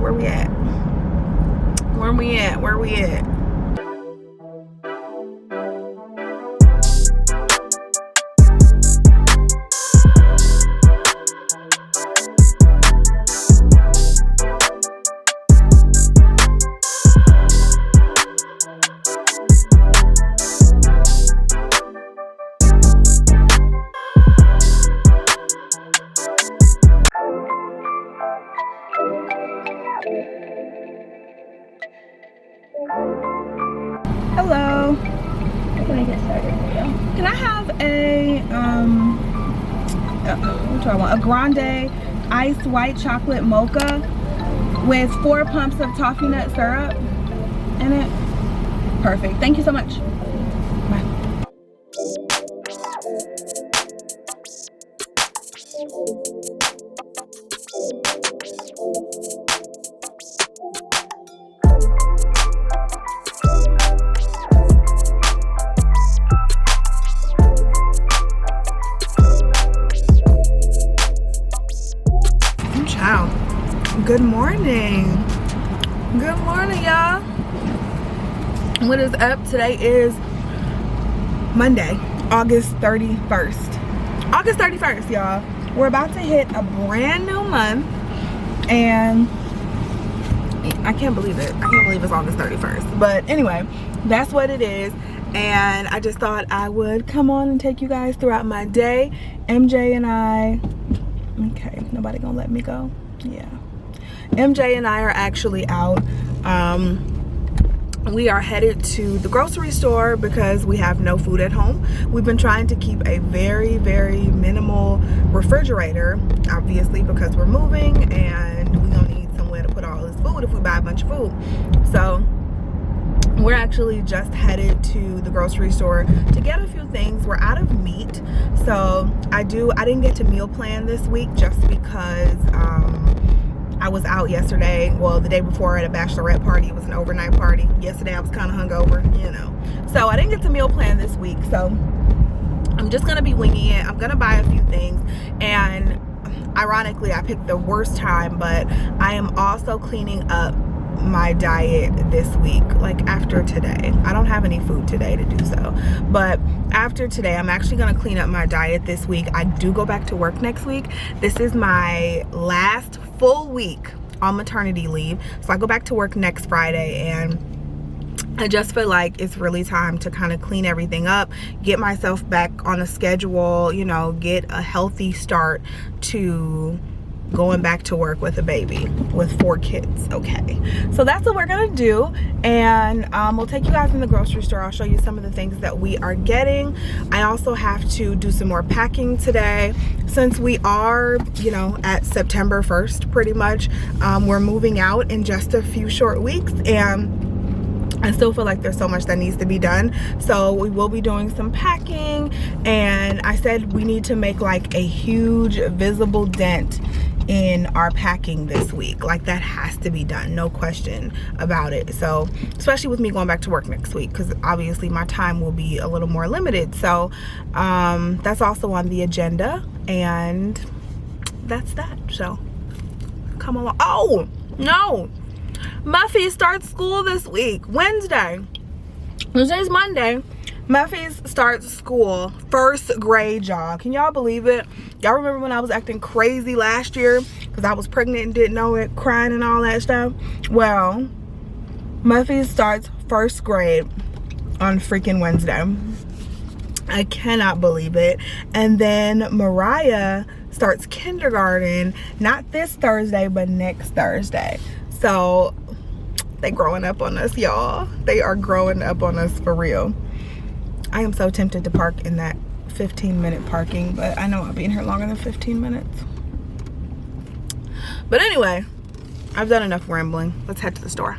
Where we at? Where we at? Where we at? Hello. How can I get started for you? Can I have a what do I want? A grande iced white chocolate mocha with 4 pumps of toffee nut syrup in it? Perfect. Thank you so much. Bye. Ciao. Good morning. Good morning, y'all. What is up? Today is Monday, August 31st. August 31st, y'all. We're about to hit a brand new month, and I can't believe it. I can't believe it's August 31st. But anyway, that's what it is. And I just thought I would come on and take you guys throughout my day. MJ and I, okay, nobody gonna let me go? Yeah. MJ and I are actually out. We are headed to the grocery store because we have no food at home. We've been trying to keep a very, very minimal refrigerator, obviously, because we're moving and we're gonna need somewhere to put all this food if we buy a bunch of food. So we're actually just headed to the grocery store to get a few things. We're out of meat, so I didn't get to meal plan this week just because I was out yesterday, well, the day before at a bachelorette party. It was an overnight party. Yesterday I was kind of hungover, you know, so I didn't get to meal plan this week. So I'm just gonna be winging it. I'm gonna buy a few things, and ironically I picked the worst time, but I am also cleaning up my diet this week. Like after today, I don't have any food today to do so, but after today I'm actually going to clean up my diet this week. I do go back to work next week. This is my last full week on maternity leave, so I go back to work next Friday, and I just feel like it's really time to kind of clean everything up, get myself back on a schedule, you know, get a healthy start to going back to work with a baby with 4 kids. Okay, so that's what we're gonna do, and we'll take you guys in the grocery store. I'll show you some of the things that we are getting. I also have to do some more packing today since we are, you know, at September 1st pretty much. We're moving out in just a few short weeks, and I still feel like there's so much that needs to be done. So we will be doing some packing, and I said we need to make like a huge visible dent in our packing this week. Like that has to be done, no question about it. So especially with me going back to work next week, because obviously my time will be a little more limited. So that's also on the agenda, and that's that. So come along. Oh no, Muffy starts school this week, Wednesday. Today's Monday. Muffy's starts school, 1st grade, y'all. Can y'all believe it? Y'all remember when I was acting crazy last year because I was pregnant and didn't know it, crying and all that stuff? Well, Muffy starts 1st grade on freaking Wednesday. I cannot believe it. And then Mariah starts kindergarten, not this Thursday, but next Thursday. So they growing up on us, y'all. They are growing up on us for real. I am so tempted to park in that 15-minute parking, but I know I'll be in here longer than 15 minutes. But anyway, I've done enough rambling. Let's head to the store.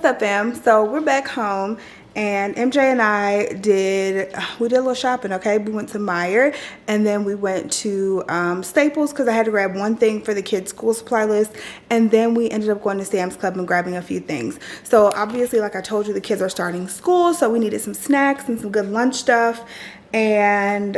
up, fam? So we're back home, and MJ and I did a little shopping. Okay, we went to Meijer, and then we went to Staples because I had to grab one thing for the kids' school supply list, and then we ended up going to Sam's Club and grabbing a few things. So obviously, like I told you, the kids are starting school, so we needed some snacks and some good lunch stuff, and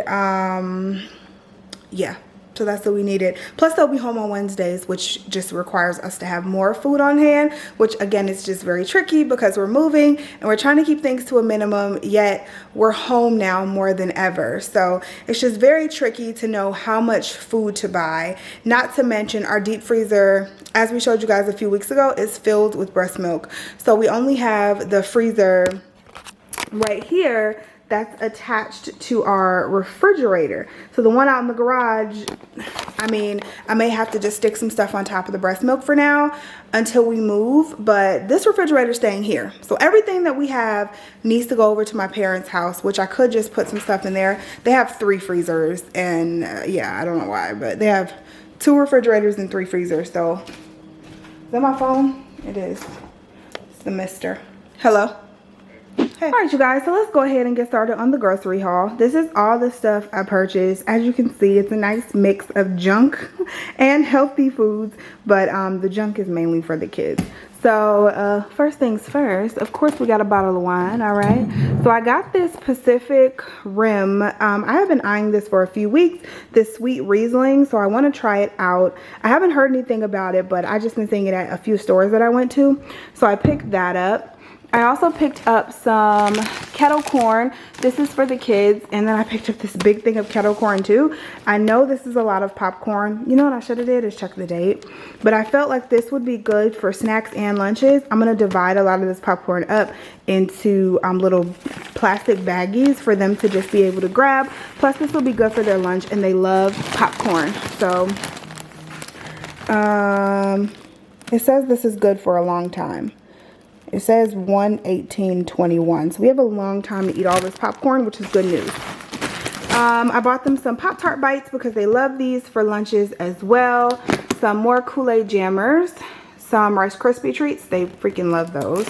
yeah. So that's what we needed. Plus they'll be home on Wednesdays, which just requires us to have more food on hand, which again is just very tricky because we're moving and we're trying to keep things to a minimum, yet we're home now more than ever. So it's just very tricky to know how much food to buy. Not to mention our deep freezer, as we showed you guys a few weeks ago, is filled with breast milk. So we only have the freezer right here that's attached to our refrigerator. So the one out in the garage, I mean, I may have to just stick some stuff on top of the breast milk for now until we move, but this refrigerator is staying here. So everything that we have needs to go over to my parents' house, which I could just put some stuff in there. They have 3 freezers, and yeah, I don't know why, but they have 2 refrigerators and 3 freezers. So is that my phone? It is. It's the mister. Hello? Hey. All right, you guys, so let's go ahead and get started on the grocery haul. This is all the stuff I purchased. As you can see, it's a nice mix of junk and healthy foods, but the junk is mainly for the kids. So first things first, of course we got a bottle of wine. All right, so I got this Pacific Rim. I have been eyeing this for a few weeks, this sweet Riesling, so I want to try it out. I haven't heard anything about it, but I just been seeing it at a few stores that I went to, so I picked that up. I also picked up some kettle corn. This is for the kids. And then I picked up this big thing of kettle corn too. I know this is a lot of popcorn. You know what I should have did is check the date. But I felt like this would be good for snacks and lunches. I'm going to divide a lot of this popcorn up into little plastic baggies for them to just be able to grab. Plus this will be good for their lunch, and they love popcorn. So it says this is good for a long time. It says 1/18/21, so we have a long time to eat all this popcorn, which is good news. I bought them some Pop-Tart bites because they love these for lunches as well. Some more Kool-Aid jammers, some Rice Krispie treats. They freaking love those.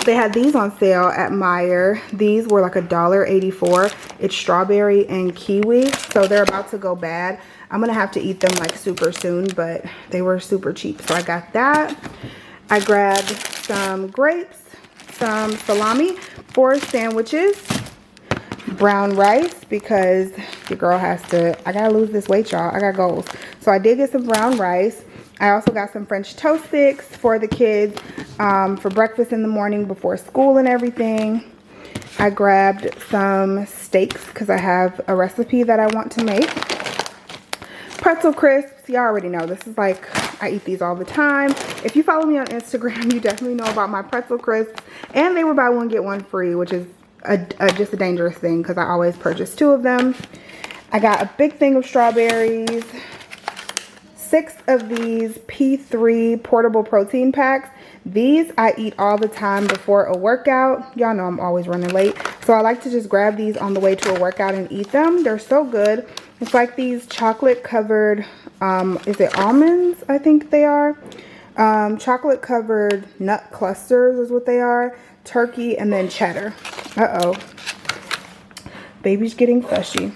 They had these on sale at Meijer. These were like $1.84. It's strawberry and kiwi, so they're about to go bad. I'm gonna have to eat them like super soon, but they were super cheap, so I got that. I grabbed some grapes, some salami for sandwiches, brown rice because your girl has to, I gotta lose this weight, y'all. I got goals. So I did get some brown rice. I also got some French toast sticks for the kids for breakfast in the morning before school and everything. I grabbed some steaks because I have a recipe that I want to make. Pretzel crisps, you already know, this is like, I eat these all the time. If you follow me on Instagram, you definitely know about my pretzel crisps. And they were buy one, get one free, which is just a dangerous thing because I always purchase 2 of them. I got a big thing of strawberries, 6 of these P3 portable protein packs. These I eat all the time before a workout. Y'all know I'm always running late. So I like to just grab these on the way to a workout and eat them. They're so good. It's like these chocolate covered, is it almonds? I think they are. Chocolate covered nut clusters is what they are. Turkey and then cheddar. Uh-oh. Baby's getting fushy.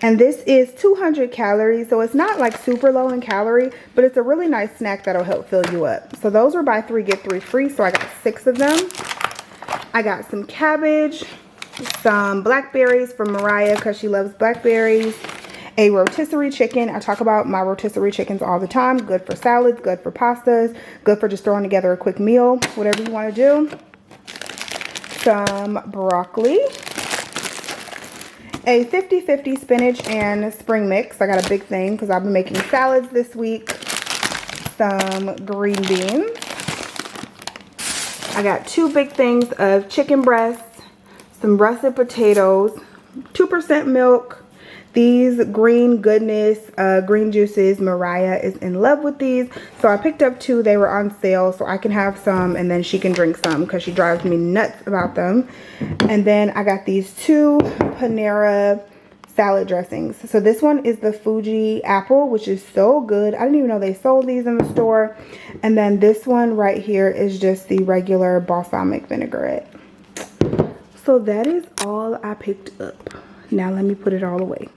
And this is 200 calories, so it's not like super low in calorie, but it's a really nice snack that'll help fill you up. So those were buy 3, get 3 free, so I got 6 of them. I got some cabbage, some blackberries from Mariah because she loves blackberries, a rotisserie chicken. I talk about my rotisserie chickens all the time. Good for salads, good for pastas, good for just throwing together a quick meal, whatever you want to do. Some broccoli, a 50-50 spinach and spring mix. I got a big thing because I've been making salads this week. Some green beans. I got 2 big things of chicken breasts, some russet potatoes, 2% milk. These green goodness, green juices, Mariah is in love with these. So I picked up 2, they were on sale, so I can have some and then she can drink some because she drives me nuts about them. And then I got these 2 Panera salad dressings. So this one is the Fuji apple, which is so good. I didn't even know they sold these in the store. And then this one right here is just the regular balsamic vinaigrette. So that is all I picked up. Now let me put it all away.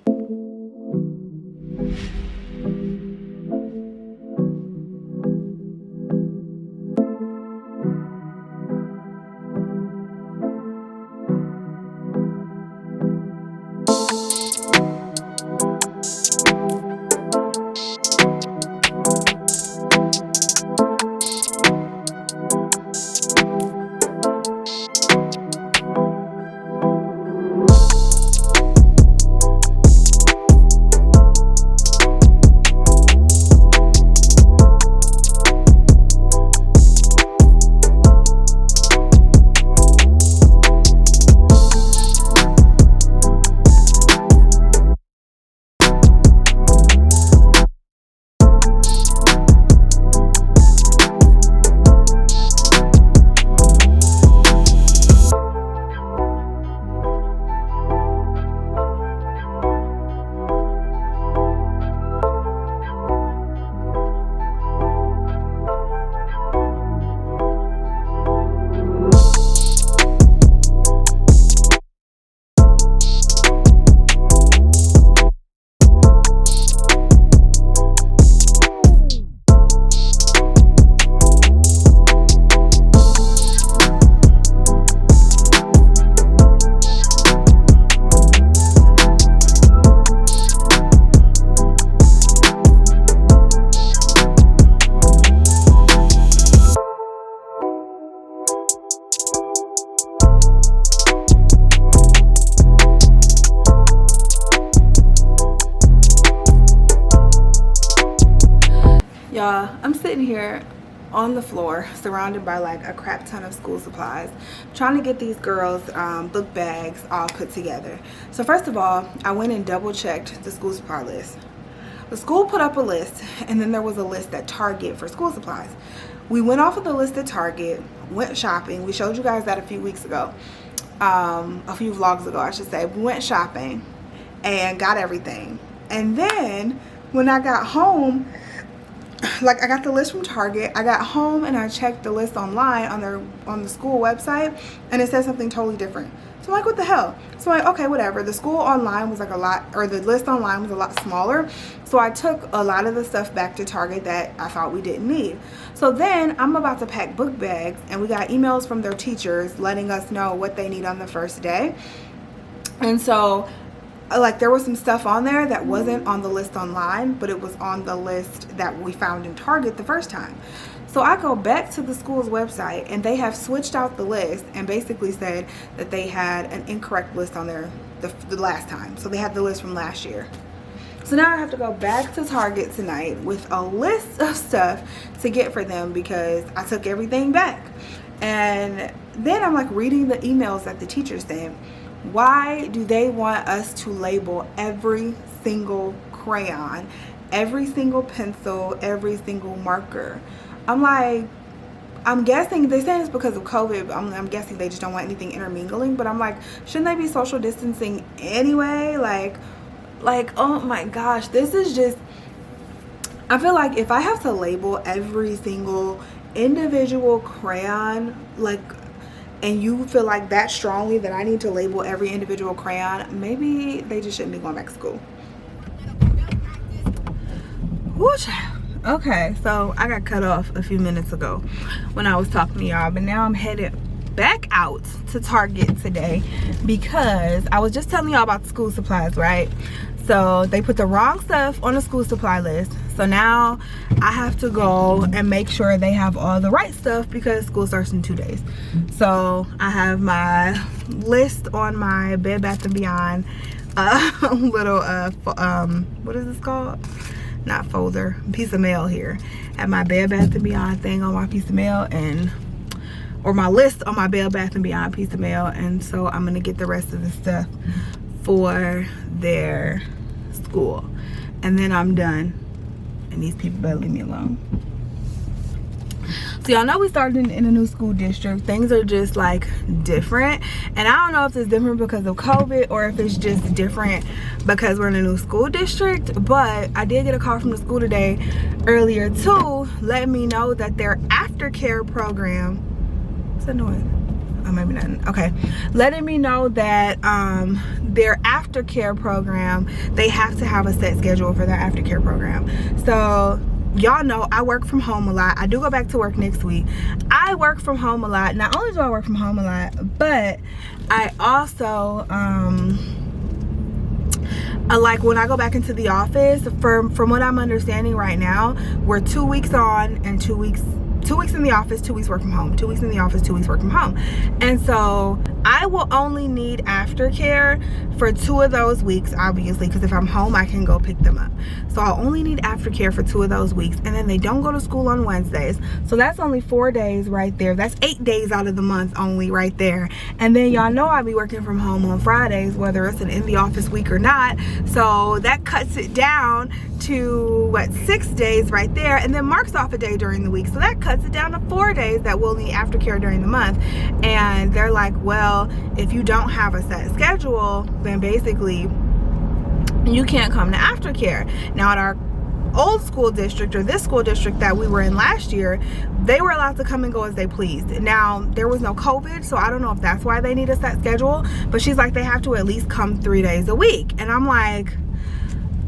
Y'all, I'm sitting here on the floor surrounded by like a crap ton of school supplies, trying to get these girls book bags all put together. So first of all, I went and double checked the school supply list. The school put up a list, and then there was a list at Target for school supplies. We went off of the list at Target, went shopping. We showed you guys that a few weeks ago, a few vlogs ago I should say. We went shopping and got everything, and then when I got home, like, I got the list from Target. I got home and I checked the list online on the school website, and it said something totally different. So I'm like, what the hell? So I'm like, okay, whatever. The school online was like a lot, or the list online was a lot smaller. So I took a lot of the stuff back to Target that I thought we didn't need. So then I'm about to pack book bags, and we got emails from their teachers letting us know what they need on the first day. And so, like, there was some stuff on there that wasn't on the list online, but it was on the list that we found in Target the first time. So I go back to the school's website, and they have switched out the list and basically said that they had an incorrect list on there the last time. So they had the list from last year. So now I have to go back to Target tonight with a list of stuff to get for them because I took everything back. And then I'm like reading the emails that the teachers sent. Why do they want us to label every single crayon, every single pencil, every single marker? I'm like, I'm guessing they say it's because of COVID. I'm guessing they just don't want anything intermingling, but I'm like, shouldn't they be social distancing anyway? Like, oh my gosh, this is just, I feel like if I have to label every single individual crayon, like, and you feel like that strongly that I need to label every individual crayon, maybe they just shouldn't be going back to school. Whoosh. Okay, so I got cut off a few minutes ago when I was talking to y'all, but now I'm headed back out to Target today because I was just telling y'all about the school supplies, right? So they put the wrong stuff on the school supply list. So now I have to go and make sure they have all the right stuff because school starts in 2 days. So I have my list on my Bed Bath & Beyond little, what is this called? Not folder, piece of mail here. I have my Bed Bath & Beyond thing on my piece of mail, or my list on my Bed Bath & Beyond piece of mail. And so I'm gonna get the rest of the stuff for their school, and then I'm done, and these people better leave me alone. So y'all know we started in a new school district. Things are just like different, and I don't know if it's different because of COVID or if it's just different because we're in a new school district. But I did get a call from the school today earlier too, letting me know that their aftercare program, what's that noise? Oh, maybe not. Okay, letting me know that their aftercare program, they have to have a set schedule for their aftercare program. So y'all know I work from home a lot. I do go back to work next week. I work from home a lot. Not only do I work from home a lot, but I also like when I go back into the office, from what I'm understanding right now, we're 2 weeks on and 2 weeks in the office, 2 weeks work from home, 2 weeks in the office, 2 weeks work from home. And so I will only need aftercare for 2 of those weeks, obviously, because if I'm home, I can go pick them up. So I'll only need aftercare for 2 of those weeks. And then they don't go to school on Wednesdays. So that's only 4 days right there. That's 8 days out of the month only right there. And then y'all know I'll be working from home on Fridays, whether it's an in the office week or not. So that cuts it down to what, 6 days right there. And then Mark's off a day during the week. So that cuts it down to 4 days that we'll need aftercare during the month. And they're like, well, if you don't have a set schedule, then basically you can't come to aftercare. Now at our old school district, or this school district that we were in last year, they were allowed to come and go as they pleased. Now there was no COVID, so I don't know if that's why they need a set schedule, but she's like, they have to at least come 3 days a week. And I'm like,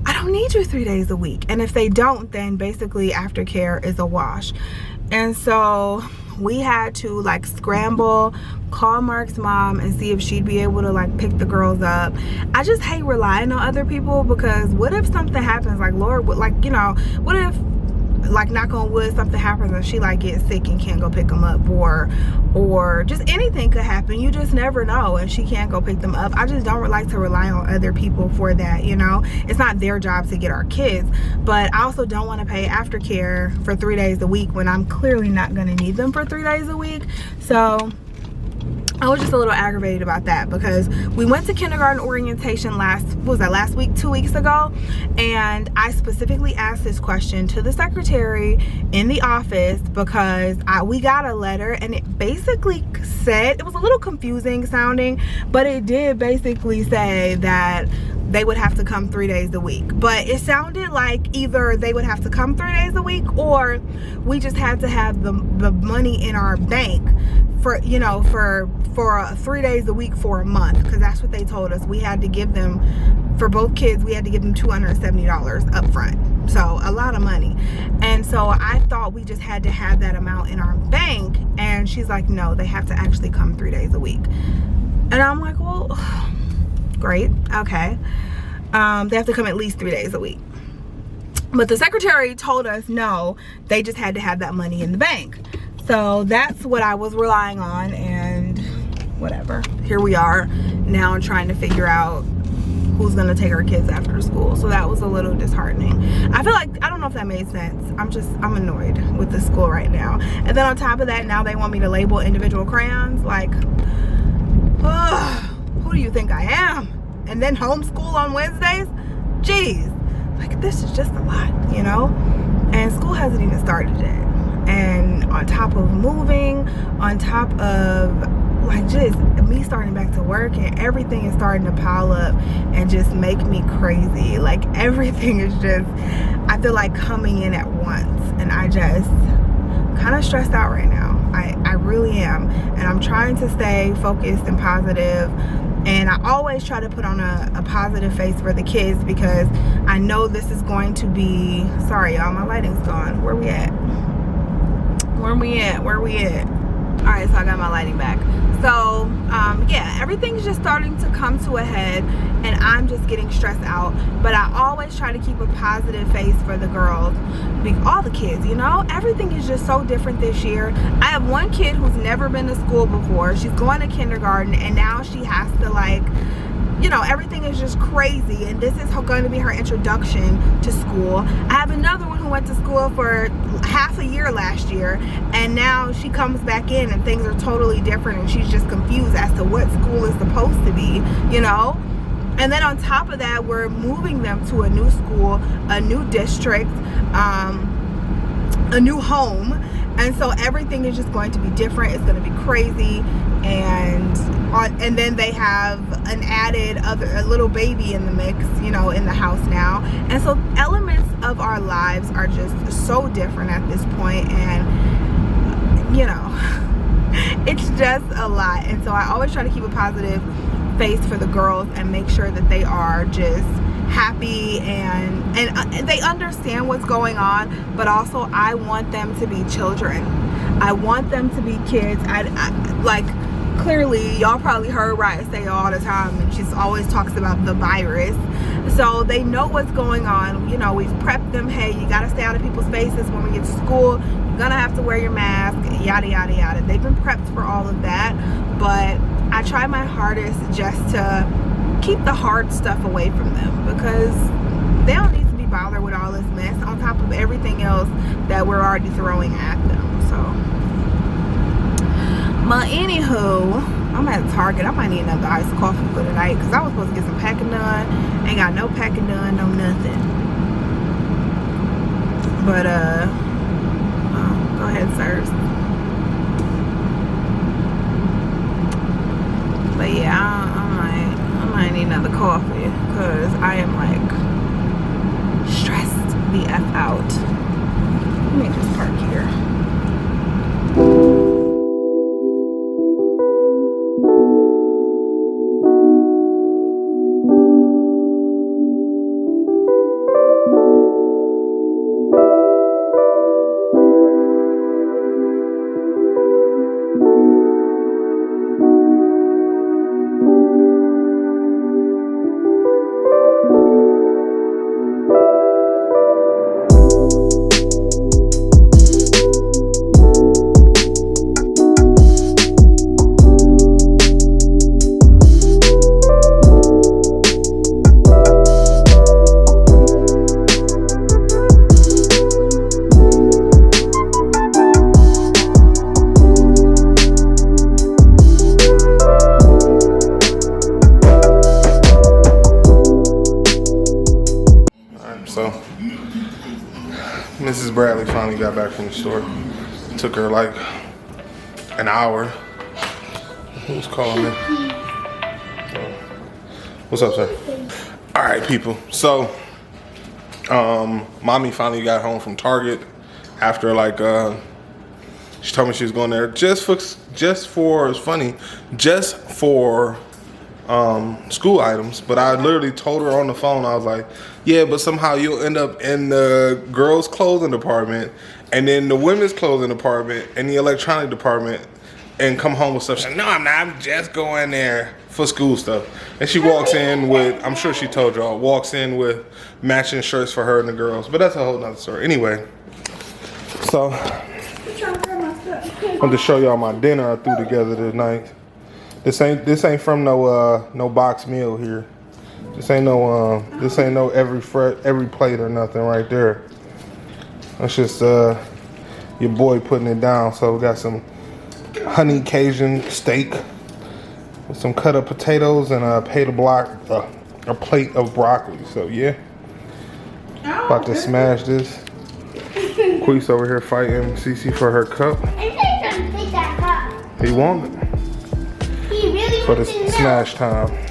I don't need you 3 days a week. And if they don't, then basically aftercare is a wash. And so we had to like scramble, call Mark's mom and see if she'd be able to like pick the girls up. I just hate relying on other people, because what if something happens, like Lord, like, you know, what if, like, knock on wood, something happens and she like gets sick and can't go pick them up, or just anything could happen. You just never know, and she can't go pick them up. I just don't like to rely on other people for that, you know. It's not their job to get our kids, but I also don't want to pay aftercare for 3 days a week when I'm clearly not going to need them for 3 days a week. So I was just a little aggravated about that, because we went to kindergarten orientation last week, 2 weeks ago, and I specifically asked this question to the secretary in the office, because we got a letter and it basically said, it was a little confusing sounding, but it did basically say that they would have to come 3 days a week. But it sounded like either they would have to come 3 days a week, or we just had to have the money in our bank for, you know, for 3 days a week for a month, because that's what they told us. We had to give them, for both kids, we had to give them $270 up front. So a lot of money. And so I thought we just had to have that amount in our bank, and she's like, no, they have to actually come 3 days a week. And I'm like, well, great, okay. They have to come at least 3 days a week. But the secretary told us no, they just had to have that money in the bank. So that's what I was relying on, and whatever. Here we are now trying to figure out who's gonna take our kids after school. So that was a little disheartening. I feel like, I don't know if that made sense. I'm annoyed with the school right now. And then on top of that, now they want me to label individual crayons. Like, who do you think I am? And then homeschool on Wednesdays? Jeez, like, this is just a lot, you know? And school hasn't even started yet. And on top of moving, on top of like just me starting back to work, and everything is starting to pile up and just make me crazy. Like, everything is just, I feel like, coming in at once, and I just kind of stressed out right now. I really am, and I'm trying to stay focused and positive, and I always try to put on a positive face for the kids, because I know this is going to be, sorry y'all, my lighting's gone. Where we at? Where we at? All right, so I got my lighting back. So yeah, everything's just starting to come to a head, and I'm just getting stressed out. But I always try to keep a positive face for the girls, all the kids, you know. Everything is just so different this year. I have one kid who's never been to school before. She's going to kindergarten, and now she has to, like, you know, everything is just crazy, and this is going to be her introduction to school. I have another one who went to school for half a year last year, and now she comes back in and things are totally different, and she's just confused as to what school is supposed to be, you know. And then on top of that, we're moving them to a new school, a new district, a new home, And so everything is just going to be different. It's going to be crazy. And then they have an added a little baby in the mix, you know, in the house now. And so elements of our lives are just so different at this point. And, you know, it's just a lot. And so I always try to keep a positive face for the girls and make sure that they are just happy and they understand what's going on, but also I want them to be children. I want them to be kids. I like, clearly y'all probably heard Riot say all the time, and she always talks about the virus, so they know what's going on. You know, we've prepped them. Hey, you got to stay out of people's faces when we get to school. You're gonna have to wear your mask, yada yada yada. They've been prepped for all of that, but I try my hardest just to keep the hard stuff away from them, because they don't need to be bothered with all this mess on top of everything else that we're already throwing at them. So, but anywho, I'm at Target. I might need another iced coffee for tonight, because I was supposed to get some packing done. Ain't got no packing done, no nothing. But go ahead, sirs. But yeah, I might need another coffee, because I am like stressed the F out. Let me just park here. Mrs. Bradley finally got back from the store. It took her like an hour. Who's calling me? What's up, sir? All right, people. So, mommy finally got home from Target after like she told me she was going there just for it's funny, just for school items. But I literally told her on the phone, I was like, yeah, but somehow you'll end up in the girls' clothing department and then the women's clothing department and the electronic department and come home with stuff. She's like, no, I'm not. I'm just going there for school stuff. And she walks in with, I'm sure she told y'all, walks in with matching shirts for her and the girls. But that's a whole nother story. Anyway, so I'm to show y'all my dinner I threw together tonight. This ain't from no box meal here. This ain't no every plate or nothing right there. That's just your boy putting it down. So we got some honey Cajun steak with some cut up potatoes and a plate of broccoli. So yeah, about to smash this. Queese over here fighting Cece for her cup. He won it. But it's smash time.